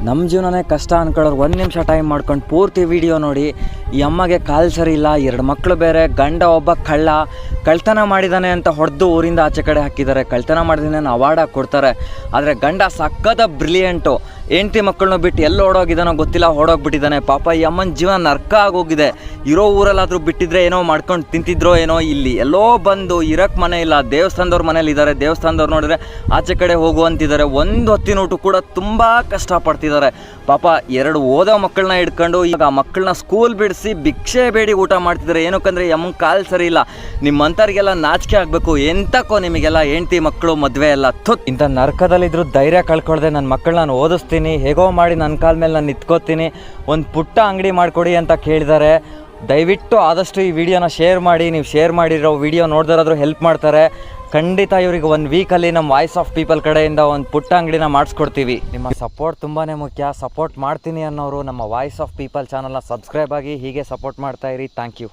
ನಮ್ಮ ಜೀವನನೇ ಕಷ್ಟ ಅಂದ್ಕೊಳ್ಳೋರು 1 ನಿಮಿಷ ಟೈಮ್ ಮಾಡ್ಕೊಂಡು ಪೂರ್ತಿ ವಿಡಿಯೋ ನೋಡಿ. ಈ ಅಮ್ಮಗೆ ಕಾಲು ಸರಿ ಇಲ್ಲ, 2 ಮಕ್ಕಳು ಬೇರೆ, ಗಂಡ ಒಬ್ಬ ಕಳ್ತನ ಮಾಡಿದ್ದಾನೆ ಅಂತ ಹೊಡೆದು ಊರಿಂದ ಆಚೆ ಕಡೆ ಹಾಕಿದ್ದಾರೆ. ಕಳ್ತನ ಮಾಡಿದಾನೆ ಅವಾರ್ಡ್ ಕೊಡ್ತಾರೆ. ಆದರೆ ಗಂಡ ಸಕ್ಕದ ಬ್ರಿಲಿಯಂಟು, ಹೆಂಡ್ತಿ ಮಕ್ಕಳನ್ನ ಬಿಟ್ಟು ಎಲ್ಲಿ ಓಡೋಗಿದ್ದಾನೋ ಗೊತ್ತಿಲ್ಲ, ಓಡೋಗ್ಬಿಟ್ಟಿದ್ದಾನೆ. ಪಾಪ ಈ ಅಮ್ಮನ ಜೀವನ ನರ್ಕ ಆಗೋಗಿದೆ. ಇರೋ ಊರಲ್ಲಾದರೂ ಬಿಟ್ಟಿದ್ರೆ ಏನೋ ಮಾಡ್ಕೊಂಡು ತಿಂತಿದ್ರೋ ಏನೋ, ಇಲ್ಲಿ ಎಲ್ಲೋ ಬಂದು ಇರೋಕ್ಕೆ ಮನೆ ಇಲ್ಲ. ದೇವಸ್ಥಾನದವ್ರ ಮನೇಲಿ ಇದ್ದಾರೆ. ದೇವಸ್ಥಾನದವ್ರು ನೋಡಿದ್ರೆ ಆಚೆ ಕಡೆ ಹೋಗುವಂತಿದ್ದಾರೆ. ಒಂದು ಹೊತ್ತಿನ ಊಟ ಕೂಡ ತುಂಬ ಕಷ್ಟಪಡ್ತಿದ್ದಾರೆ. ಪಾಪ 2 ಓದೋ ಮಕ್ಕಳನ್ನ ಹಿಡ್ಕೊಂಡು ಈಗ ಆ ಮಕ್ಕಳನ್ನ ಸ್ಕೂಲ್ ಬಿಡಿಸಿ ಭಿಕ್ಷೆ ಬೇಡಿ ಊಟ ಮಾಡ್ತಿದ್ದಾರೆ. ಏನಕ್ಕಂದರೆ ಅಮ್ಮನ ಕಾಲು ಸರಿ ಇಲ್ಲ. ನಿಮ್ಮಂಥವ್ರಿಗೆಲ್ಲ ನಾಚಿಕೆ ಆಗಬೇಕು. ಎಂತಕ್ಕೋ ನಿಮಗೆಲ್ಲ ಹೆಂಡ್ತಿ ಮಕ್ಕಳು ಮದುವೆ ಎಲ್ಲ ಇಂಥ ನರ್ಕದಲ್ಲಿದ್ದರೂ ಧೈರ್ಯ ಕಳ್ಕೊಳ್ದೆ ನನ್ನ ಮಕ್ಕಳನ್ನ ನಾನು ಓದಿಸ್ತೀನಿ, ಹೇಗೋ ಮಾಡಿ ನನ್ನ ಕಾಲ ಮೇಲೆ ನಾನು ನಿಂತ್ಕೋತೀನಿ, ಒಂದು ಪುಟ್ಟ ಅಂಗಡಿ ಮಾಡಿಕೊಡಿ ಅಂತ ಕೇಳಿದ್ದಾರೆ. ದಯವಿಟ್ಟು ಆದಷ್ಟು ಈ ವಿಡಿಯೋನ ಶೇರ್ ಮಾಡಿ. ನೀವು ಶೇರ್ ಮಾಡಿರೋ ವಿಡಿಯೋ ನೋಡಿದ್ರಾದ್ರೂ ಹೆಲ್ಪ್ ಮಾಡ್ತಾರೆ. ಖಂಡಿತ ಇವರಿಗೆ 1 ವೀಕಲ್ಲಿ ನಮ್ಮ ವಾಯ್ಸ್ ಆಫ್ ಪೀಪಲ್ ಕಡೆಯಿಂದ ಒಂದು ಪುಟ್ಟ ಅಂಗಡಿನ ಮಾಡಿಸ್ಕೊಡ್ತೀವಿ. ನಿಮ್ಮ ಸಪೋರ್ಟ್ ತುಂಬಾ ಮುಖ್ಯ. ಸಪೋರ್ಟ್ ಮಾಡ್ತೀನಿ ಅನ್ನೋರು ನಮ್ಮ ವಾಯ್ಸ್ ಆಫ್ ಪೀಪಲ್ ಚಾನಲ್ನ ಸಬ್ಸ್ಕ್ರೈಬ್ ಆಗಿ ಹೀಗೆ ಸಪೋರ್ಟ್ ಮಾಡ್ತಾಯಿರಿ. Thank you.